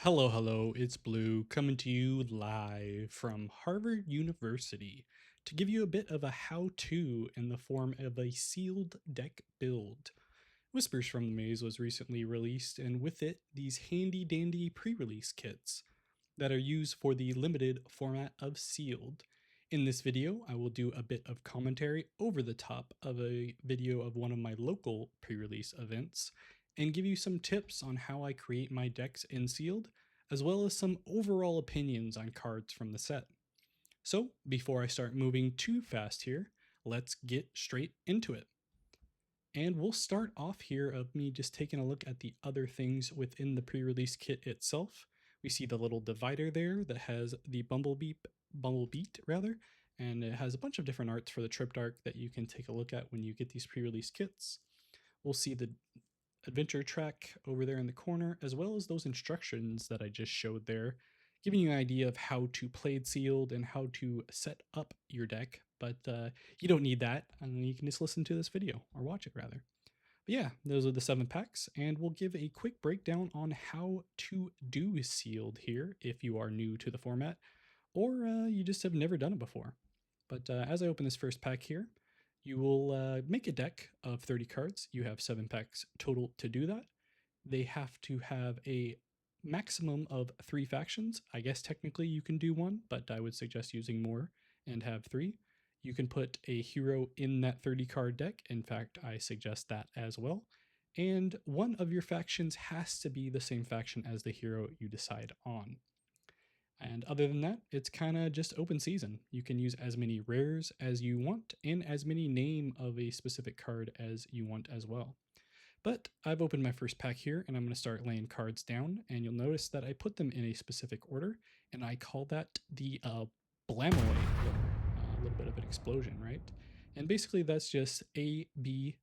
Hello, it's Blue coming to you live from Harvard University to give you a bit of a how to in the form of a sealed deck build. Whispers from the Maze was recently released, and with it, these handy dandy pre release kits that are used for the limited format of sealed. In this video, I will do a bit of commentary over the top of a video of one of my local pre release events and give you some tips on how I create my decks in sealed, as well as some overall opinions on cards from the set. So, before I start moving too fast here, let's get straight into it. And we'll start off here of me just taking a look at the other things within the pre-release kit itself. We see the little divider there that has the Bumblebeat rather, and it has a bunch of different arts for the Tripdark that you can take a look at when you get these pre-release kits. We'll see the adventure track over there in the corner, as well as those instructions that I just showed there, giving you an idea of how to play it sealed and how to set up your deck. But you don't need that. You can just listen to this video or watch it rather. But yeah, those are the 7 packs, and we'll give a quick breakdown on how to do sealed here if you are new to the format or you just have never done it before. But as I open this first pack here, you will make a deck of 30 cards. You have 7 packs total to do that. They have to have a maximum of 3 factions. I guess technically you can do 1, but I would suggest using more and have 3. You can put a hero in that 30 card deck. In fact, I suggest that as well. And one of your factions has to be the same faction as the hero you decide on. And other than that, it's kind of just open season. You can use as many rares as you want and as many name of a specific card as you want as well. But I've opened my first pack here and I'm going to start laying cards down, and you'll notice that I put them in a specific order, and I call that the Blamoy order. A little bit of an explosion, right? And basically that's just ABLMOY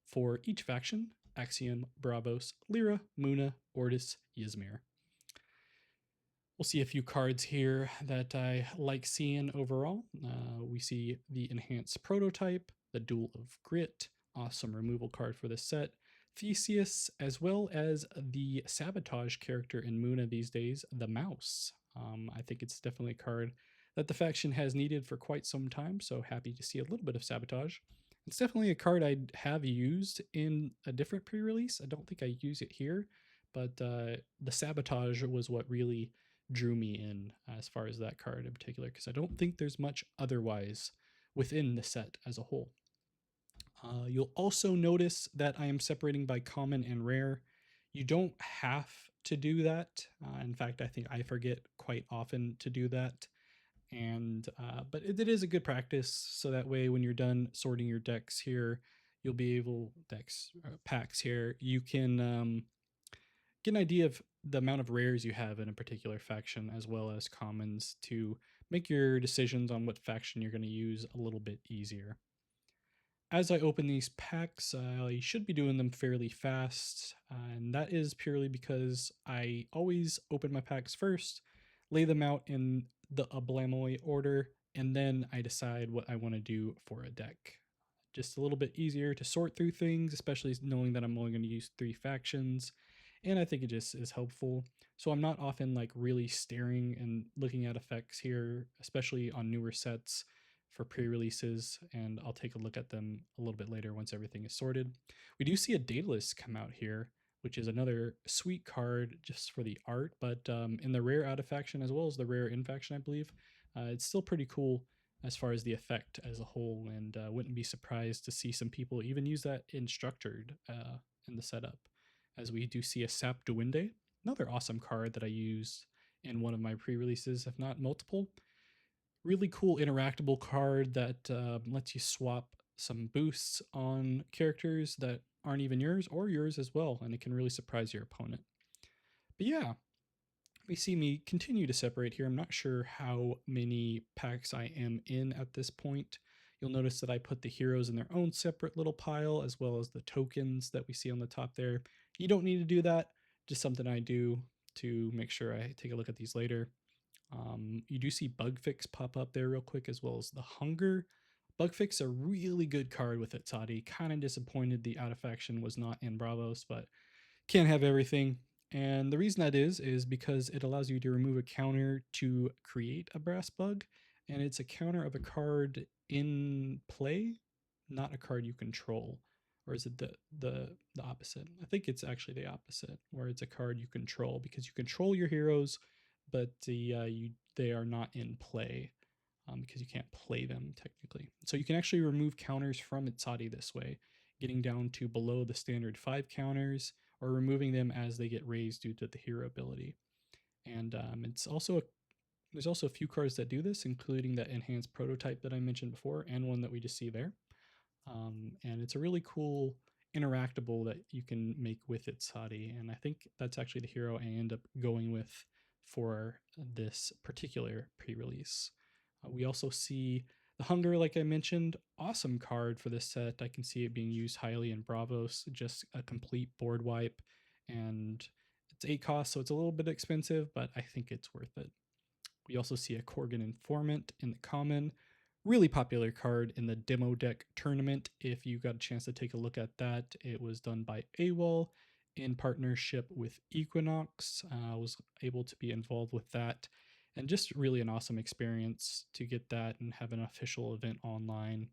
for each faction: Axiom, Bravos, Lyra, Muna, Ortis, Ysmir. We'll see a few cards here that I like seeing overall. We see the Enhanced Prototype, the Duel of Grit, awesome removal card for this set, Theseus, as well as the Sabotage character in Muna these days, the Mouse. I think it's definitely a card that the faction has needed for quite some time, so happy to see a little bit of Sabotage. It's definitely a card I have used in a different pre-release. I don't think I use it here, but the Sabotage was what really drew me in as far as that card in particular, because I don't think there's much otherwise within the set as a whole. You'll also notice that I am separating by common and rare. You don't have to do that. In fact, I think I forget quite often to do that. And but it is a good practice, so that way when you're done sorting your decks here, you'll be able packs here. You can get an idea of the amount of rares you have in a particular faction as well as commons to make your decisions on what faction you're going to use a little bit easier. As I open these packs, I should be doing them fairly fast, and that is purely because I always open my packs first, lay them out in the Ablamoy order, and then I decide what I want to do for a deck. Just a little bit easier to sort through things, especially knowing that I'm only going to use 3 factions, and I think it just is helpful. So I'm not often like really staring and looking at effects here, especially on newer sets for pre-releases, and I'll take a look at them a little bit later once everything is sorted. We do see a Daedalus come out here, which is another sweet card just for the art, but in the rare out of faction as well as the rare in faction, I believe, it's still pretty cool as far as the effect as a whole, and wouldn't be surprised to see some people even use that in structured in the setup, as we do see a Sap Duende, another awesome card that I used in one of my pre-releases, if not multiple. Really cool interactable card that lets you swap some boosts on characters that aren't even yours or yours as well, and it can really surprise your opponent. But yeah, we see me continue to separate here. I'm not sure how many packs I am in at this point. You'll notice that I put the heroes in their own separate little pile, as well as the tokens that we see on the top there. You don't need to do that, just something I do to make sure I take a look at these later. You do see Bug Fix pop up there real quick, as well as the Hunger. Bug Fix, a really good card with it, Toddy. Kind of disappointed the out of faction was not in Bravos, but can't have everything. And the reason that is because it allows you to remove a counter to create a brass bug, and it's a counter of a card in play, not a card you control. Or is it the opposite? I think it's actually the opposite, where it's a card you control because you control your heroes, but they are not in play because you can't play them technically. So you can actually remove counters from Itsadi this way, getting down to below the standard 5 counters or removing them as they get raised due to the hero ability. And there's also a few cards that do this, including that enhanced prototype that I mentioned before, and one that we just see there. And it's a really cool interactable that you can make with Itsadi, and I think that's actually the hero I end up going with for this particular pre-release. We also see the Hunger, like I mentioned, awesome card for this set. I can see it being used highly in Bravos, just a complete board wipe, and it's 8 cost, so it's a little bit expensive, but I think it's worth it. We also see a Korgan Informant in the common. Really popular card in the demo deck tournament. If you got a chance to take a look at that, it was done by AWOL in partnership with Equinox. I was able to be involved with that, and just really an awesome experience to get that and have an official event online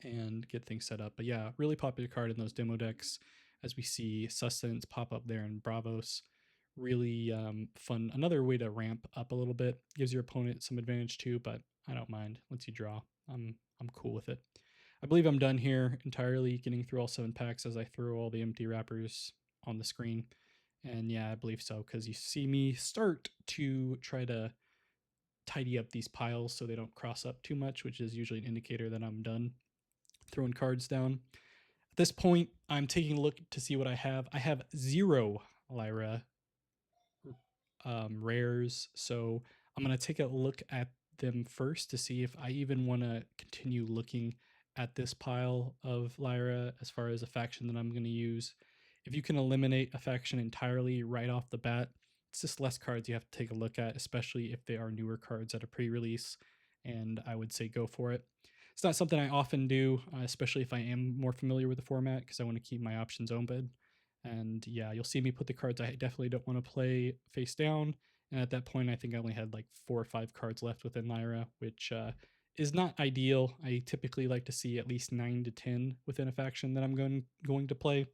and get things set up. But yeah, really popular card in those demo decks, as we see Sustenance pop up there in Bravos. Really fun. Another way to ramp up a little bit. Gives your opponent some advantage too, but I don't mind. Once you draw, I'm cool with it. I believe I'm done here entirely, getting through all 7 packs as I throw all the empty wrappers on the screen. And yeah, I believe so, because you see me start to try to tidy up these piles so they don't cross up too much, which is usually an indicator that I'm done throwing cards down. At this point, I'm taking a look to see what I have. I have 0 Lyra rares, so I'm going to take a look at them first to see if I even want to continue looking at this pile of Lyra as far as a faction that I'm going to use. If you can eliminate a faction entirely right off the bat, it's just less cards you have to take a look at, especially if they are newer cards at a pre-release, and I would say go for it. It's not something I often do, especially if I am more familiar with the format, because I want to keep my options open. And yeah, you'll see me put the cards I definitely don't want to play face down. And at that point, I think I only had like 4 or 5 cards left within Lyra, which is not ideal. I typically like to see at least 9 to 10 within a faction that I'm going to play.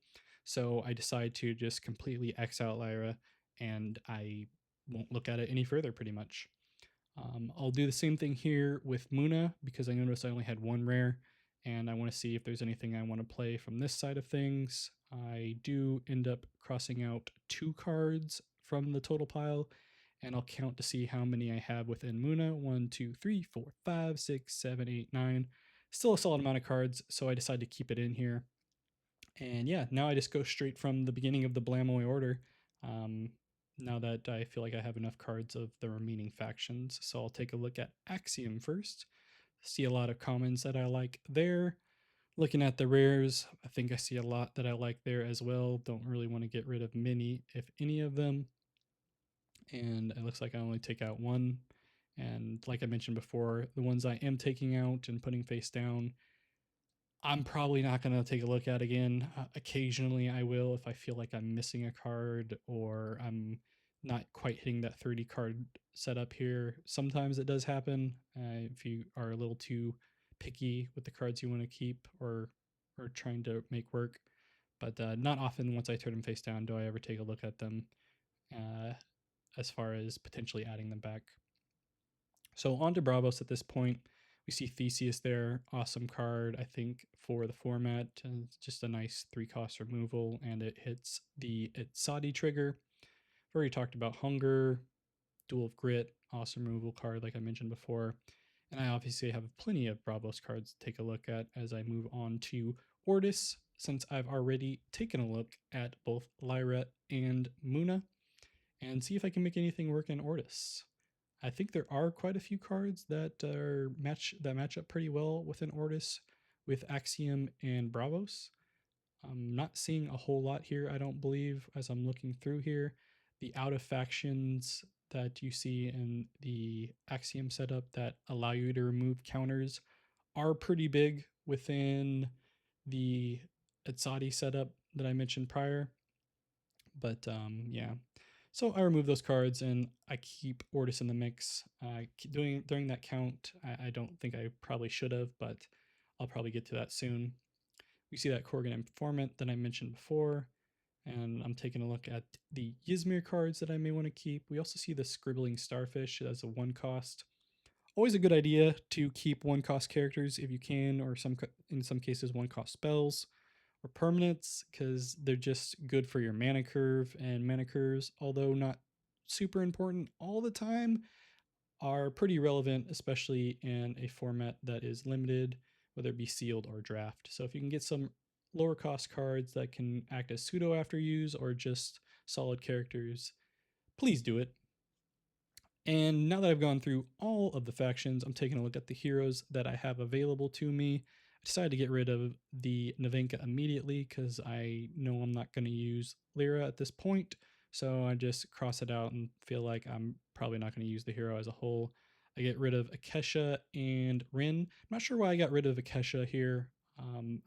So I decide to just completely X out Lyra, and I won't look at it any further pretty much. I'll do the same thing here with Muna because I noticed I only had 1 rare, and I want to see if there's anything I want to play from this side of things. I do end up crossing out 2 cards from the total pile, and I'll count to see how many I have within Muna. 1, 2, 3, 4, 5, 6, 7, 8, 9. Still a solid amount of cards, so I decided to keep it in here. And yeah, now I just go straight from the beginning of the Blamoy order. Um, now that I feel like I have enough cards of the remaining factions. So I'll take a look at Axiom first. See a lot of commons that I like there. Looking at the rares, I think I see a lot that I like there as well. Don't really want to get rid of many, if any of them. And it looks like I only take out 1. And like I mentioned before, the ones I am taking out and putting face down, I'm probably not going to take a look at again. Occasionally I will if I feel like I'm missing a card or I'm not quite hitting that 30 card setup here. Sometimes it does happen if you are a little too picky with the cards you want to keep or trying to make work. But not often once I turn them face down do I ever take a look at them uh, as far as potentially adding them back. So on to Bravos at this point. We see Theseus there, awesome card, I think, for the format. And it's just a nice 3-cost removal, and it hits the Itsadi trigger. I've already talked about Hunger, Duel of Grit, awesome removal card, like I mentioned before. And I obviously have plenty of Bravos cards to take a look at as I move on to Ortis, since I've already taken a look at both Lyra and Muna, and see if I can make anything work in Ortis. I think there are quite a few cards that match up pretty well within Ortis with Axiom and Bravos. I'm not seeing a whole lot here, I don't believe, as I'm looking through here. The out of factions that you see in the Axiom setup that allow you to remove counters are pretty big within the Itsadi setup that I mentioned prior. But yeah, so I remove those cards and I keep Ortis in the mix. Doing during that count, I don't think I probably should have, but I'll probably get to that soon. We see that Korgan Informant that I mentioned before, and I'm taking a look at the Ysmir cards that I may want to keep. We also see the Scribbling Starfish as a 1 cost. Always a good idea to keep 1 cost characters if you can, or in some cases 1 cost spells or permanents, because they're just good for your mana curve, and mana curves, although not super important all the time, are pretty relevant, especially in a format that is limited, whether it be sealed or draft. So if you can get some lower cost cards that can act as pseudo after use or just solid characters, please do it. And now that I've gone through all of the factions, I'm taking a look at the heroes that I have available to me. I decided to get rid of the Navenka immediately because I know I'm not going to use Lyra at this point. So I just cross it out and feel like I'm probably not going to use the hero as a whole. I get rid of Akesha and Rin. I'm not sure why I got rid of Akesha here.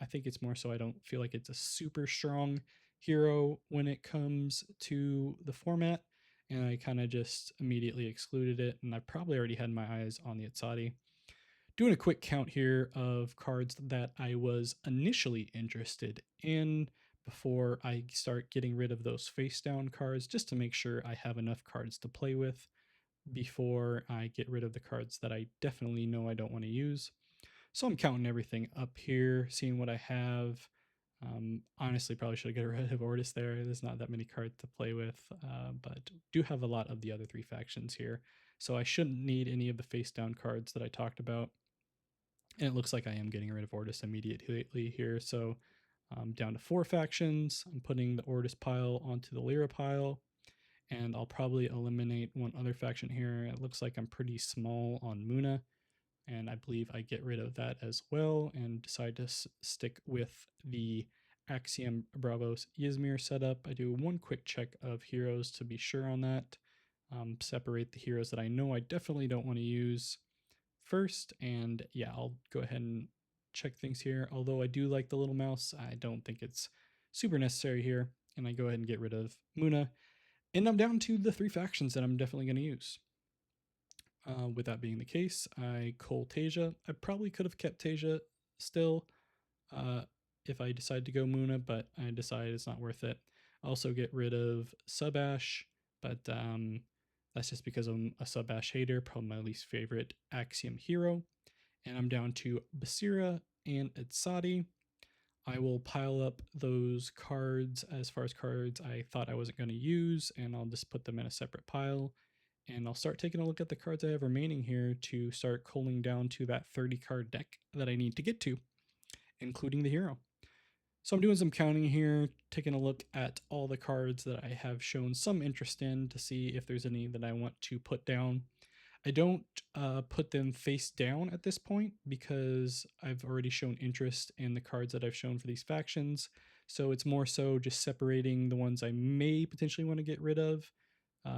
I think it's more so I don't feel like it's a super strong hero when it comes to the format, and I kind of just immediately excluded it. And I probably already had my eyes on the Atsati. Doing a quick count here of cards that I was initially interested in before I start getting rid of those face down cards, just to make sure I have enough cards to play with before I get rid of the cards that I definitely know I don't want to use. So I'm counting everything up here, seeing what I have. Honestly, probably should have got rid of Ortis there. There's not that many cards to play with, but do have a lot of the other 3 factions here. So I shouldn't need any of the face down cards that I talked about. And it looks like I am getting rid of Ortis immediately here. So down to 4 factions. I'm putting the Ortis pile onto the Lyra pile. And I'll probably eliminate one other faction here. It looks like I'm pretty small on Muna, and I believe I get rid of that as well and decide to stick with the Axiom Bravos Ysmir setup. I do one quick check of heroes to be sure on that. Separate the heroes that I know I definitely don't want to use first, and yeah, I'll go ahead and check things here. Although I do like the little mouse, I don't think it's super necessary here, and I go ahead and get rid of Muna. And I'm down to the 3 factions that I'm definitely going to use. With that being the case, I cull Tasia. I probably could have kept Tasia still uh, if I decided to go Muna, but I decided it's not worth it. I also get rid of Subash, but that's just because I'm a Subash hater, probably my least favorite Axiom hero. And I'm down to Basira and Itsati. I will pile up those cards as far as cards I thought I wasn't going to use, and I'll just put them in a separate pile. And I'll start taking a look at the cards I have remaining here to start cooling down to that 30 card deck that I need to get to, including the hero. So I'm doing some counting here, taking a look at all the cards that I have shown some interest in to see if there's any that I want to put down. I don't put them face down at this point because I've already shown interest in the cards that I've shown for these factions. So it's more so just separating the ones I may potentially want to get rid of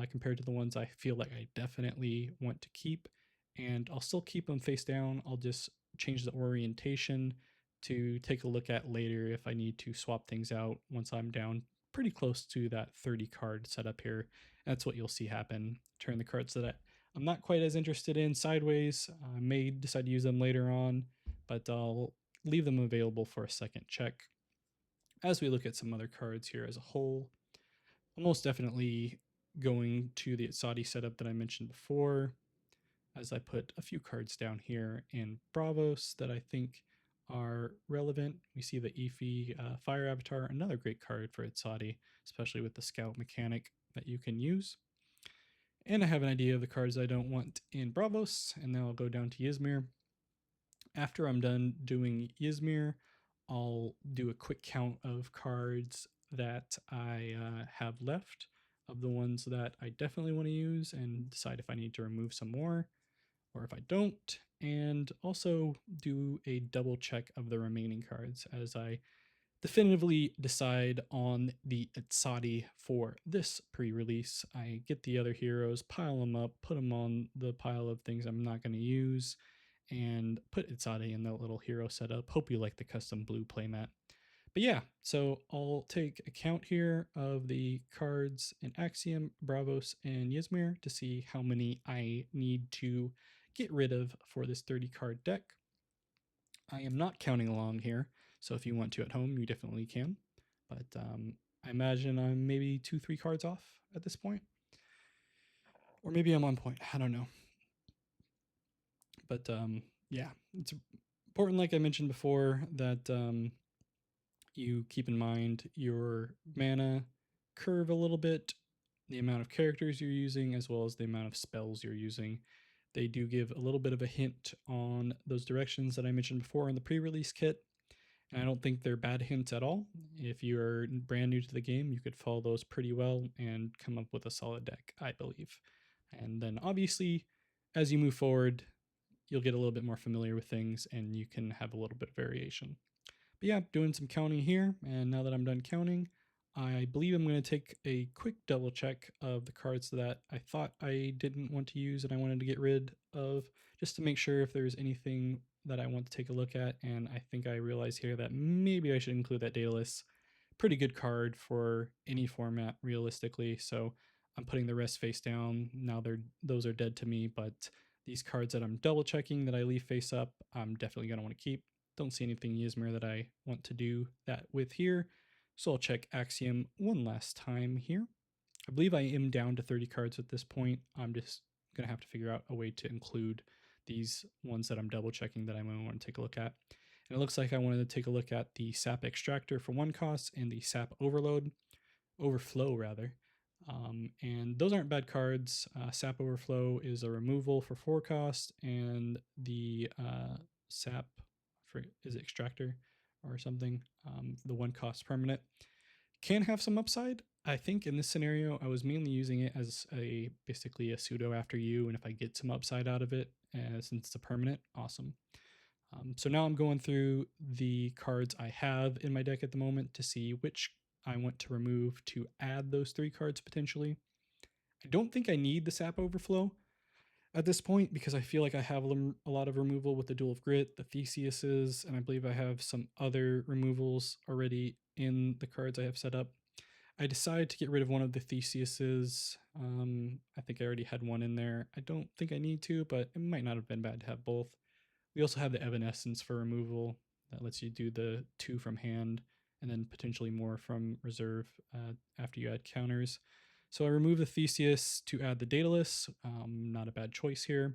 compared to the ones I feel like I definitely want to keep. And I'll still keep them face down. I'll just change the orientation to take a look at later if I need to swap things out once I'm down pretty close to that 30 card setup here. That's what you'll see happen. Turn the cards that I'm not quite as interested in sideways. I may decide to use them later on, but I'll leave them available for a second check. As we look at some other cards here as a whole, I'm most definitely going to the Saudi setup that I mentioned before, as I put a few cards down here in Bravos that I think are relevant. We see the Efi Fire Avatar, another great card for Saudi, especially with the Scout mechanic that you can use. And I have an idea of the cards I don't want in Bravos, and then I'll go down to Ysmir. After I'm done doing Ysmir, I'll do a quick count of cards that I have left, of the ones that I definitely want to use, and decide if I need to remove some more or if I don't, and also do a double check of the remaining cards as I definitively decide on the Itsati for this pre-release. I get the other heroes, pile them up, put them on the pile of things I'm not going to use, and put Itsati in the little hero setup. Hope you like the custom blue playmat. But yeah, so I'll take a count here of the cards in Axiom, Bravos, and Ysmir to see how many I need to get rid of for this 30 card deck. I am not counting along here, so if you want to at home, you definitely can. But I imagine I'm maybe 2-3 cards off at this point. Or maybe I'm on point. I don't know. But yeah, it's important, like I mentioned before, that you keep in mind your mana curve a little bit, the amount of characters you're using, as well as the amount of spells you're using. They do give a little bit of a hint on those directions that I mentioned before in the pre-release kit. And I don't think they're bad hints at all. If you're brand new to the game, you could follow those pretty well and come up with a solid deck, I believe. And then obviously, as you move forward, you'll get a little bit more familiar with things and you can have a little bit of variation. But yeah, doing some counting here. And now that I'm done counting, I believe I'm going to take a quick double check of the cards that I thought I didn't want to use and I wanted to get rid of, just to make sure if there's anything that I want to take a look at. And I think I realize here that maybe I should include that Daedalus. Pretty good card for any format, realistically. So I'm putting the rest face down. Now those are dead to me, but these cards that I'm double checking that I leave face up, I'm definitely going to want to keep. Don't see anything Ysmir that I want to do that with here. So I'll check Axiom one last time here. I believe I am down to 30 cards at this point. I'm just going to have to figure out a way to include these ones that I'm double checking that I might want to take a look at. And it looks like I wanted to take a look at the sap extractor for 1 cost and the sap overflow rather. And those aren't bad cards. Sap overflow is a removal for 4 cost, and the sap is it extractor or something. The 1 cost permanent can have some upside. I think in this scenario, I was mainly using it as basically a pseudo after you, and if I get some upside out of it, since it's a permanent, awesome. So now I'm going through the cards I have in my deck at the moment to see which I want to remove to add those 3 cards potentially. I don't think I need the sap overflow at this point because I feel like I have a lot of removal with the Duel of Grit, the Theseuses, and I believe I have some other removals already in the cards I have set up. I decided to get rid of one of the Theseuses. I think I already had one in there. I don't think I need to, but it might not have been bad to have both. We also have the Evanescence for removal that lets you do the 2 from hand and then potentially more from reserve after you add counters. So I remove the Theseus to add the Daedalus. Not a bad choice here.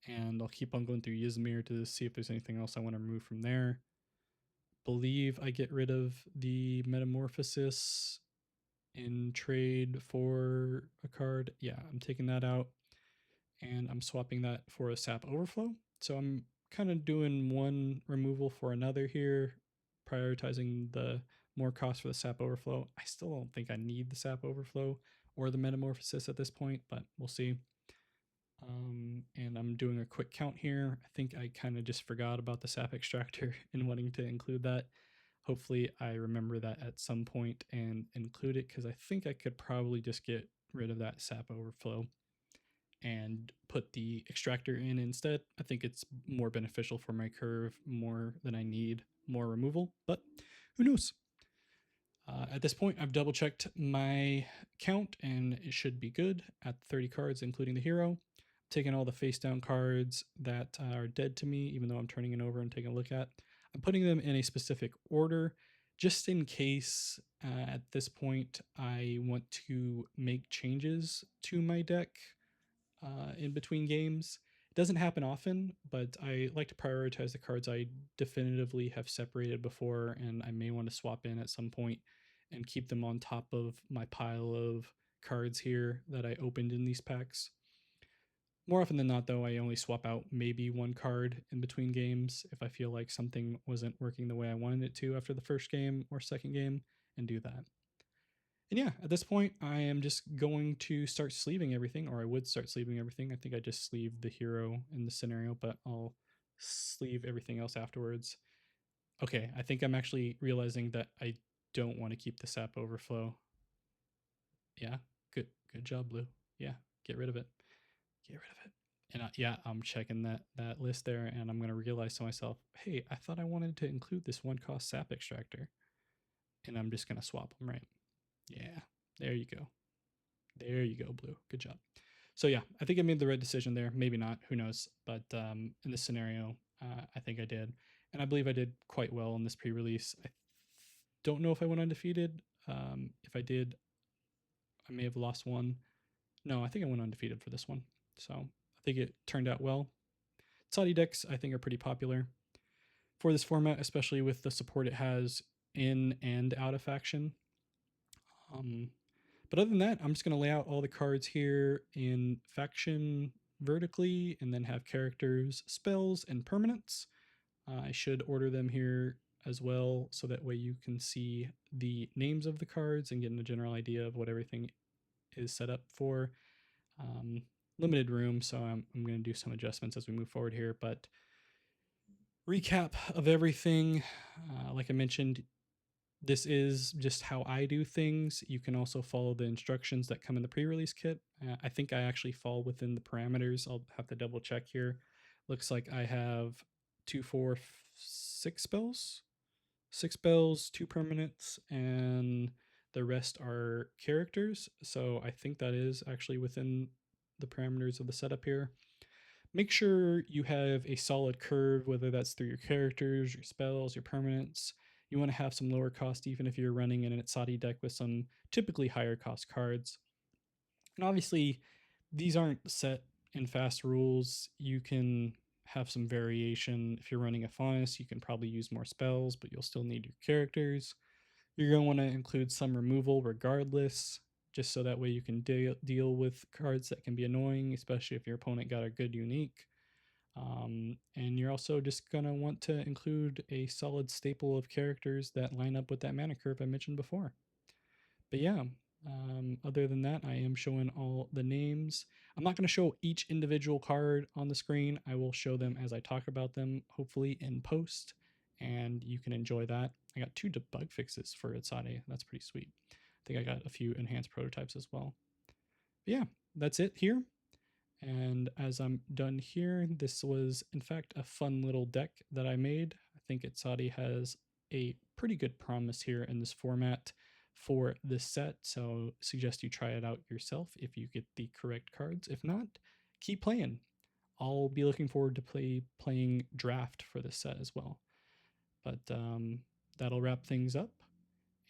And I'll keep on going through Ysmir to see if there's anything else I want to remove from there. Believe I get rid of the Metamorphosis in trade for a card. Yeah, I'm taking that out and I'm swapping that for a sap overflow. So I'm kind of doing one removal for another here, prioritizing the more cost for the sap overflow. I still don't think I need the sap overflow or the metamorphosis at this point, but we'll see. And I'm doing a quick count here. I think I kind of just forgot about the sap extractor and wanting to include that. Hopefully I remember that at some point and include it, because I think I could probably just get rid of that sap overflow and put the extractor in instead. I think it's more beneficial for my curve more than I need more removal, but who knows? At this point, I've double checked my count and it should be good at 30 cards, including the hero. I'm taking all the face down cards that are dead to me, even though I'm turning it over and taking a look at. I'm putting them in a specific order just in case at this point I want to make changes to my deck in between games. It doesn't happen often, but I like to prioritize the cards I definitively have separated before, and I may want to swap in at some point and keep them on top of my pile of cards here that I opened in these packs. More often than not, though, I only swap out maybe 1 card in between games if I feel like something wasn't working the way I wanted it to after the first game or second game, and do that. And yeah, at this point, I am just going to start sleeving everything, or I would start sleeving everything. I think I just sleeved the hero in the scenario, but I'll sleeve everything else afterwards. Okay, I think I'm actually realizing that I don't want to keep the sap overflow. Yeah, good job, Blue. Yeah, get rid of it. Get rid of it. And yeah, I'm checking that list there, and I'm gonna realize to myself, hey, I thought I wanted to include this 1-cost sap extractor, and I'm just gonna swap them, right? Yeah, there you go. There you go, Blue. Good job. So yeah, I think I made the right decision there. Maybe not, who knows? But in this scenario, I think I did, and I believe I did quite well in this pre-release. I don't know if I went undefeated. If I did, I may have lost one. No, I think I went undefeated for this one. So I think it turned out well. Saudi decks, I think, are pretty popular for this format, especially with the support it has in and out of faction. But other than that, I'm just going to lay out all the cards here in faction vertically and then have characters, spells, and permanents. I should order them here as well, so that way you can see the names of the cards and get a general idea of what everything is set up for. Limited room, so I'm going to do some adjustments as we move forward here, but recap of everything. Like I mentioned, this is just how I do things. You can also follow the instructions that come in the pre-release kit. I think I actually fall within the parameters. I'll have to double check here. Looks like I have 2, 4, 6 spells. 6 spells, 2 permanents, and the rest are characters. So I think that is actually within the parameters of the setup here. Make sure you have a solid curve, whether that's through your characters, your spells, your permanents. You want to have some lower cost, even if you're running an Itzadi deck with some typically higher cost cards. And obviously, these aren't set in fast rules. You can have some variation. If you're running a Faunus, you can probably use more spells, but you'll still need your characters. You're going to want to include some removal regardless, just so that way you can deal with cards that can be annoying, especially if your opponent got a good unique. And you're also just going to want to include a solid staple of characters that line up with that mana curve I mentioned before. But yeah, other than that, I am showing all the names. I'm not going to show each individual card on the screen. I will show them as I talk about them, hopefully in post, and you can enjoy that. I got 2 debug fixes for Itzade. That's pretty sweet. I think I got a few enhanced prototypes as well. But yeah, that's it here. And as I'm done here, this was in fact a fun little deck that I made. I think Itzadi has a pretty good promise here in this format for this set, so suggest you try it out yourself if you get the correct cards. If not, keep playing. I'll be looking forward to playing draft for this set as well. But that'll wrap things up.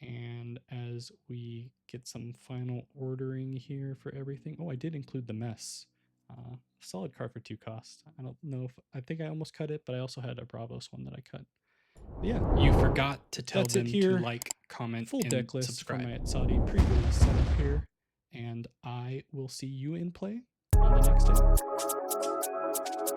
And as we get some final ordering here for everything, oh, I did include the mess. Solid card for 2 cost. I don't know if I think I almost cut it, but I also had a Bravos one that I cut. But yeah, you forgot to tell them to like, comment, full deck list subscribe. For my Itzadi pre-release setup here, and I will see you in play on the next day.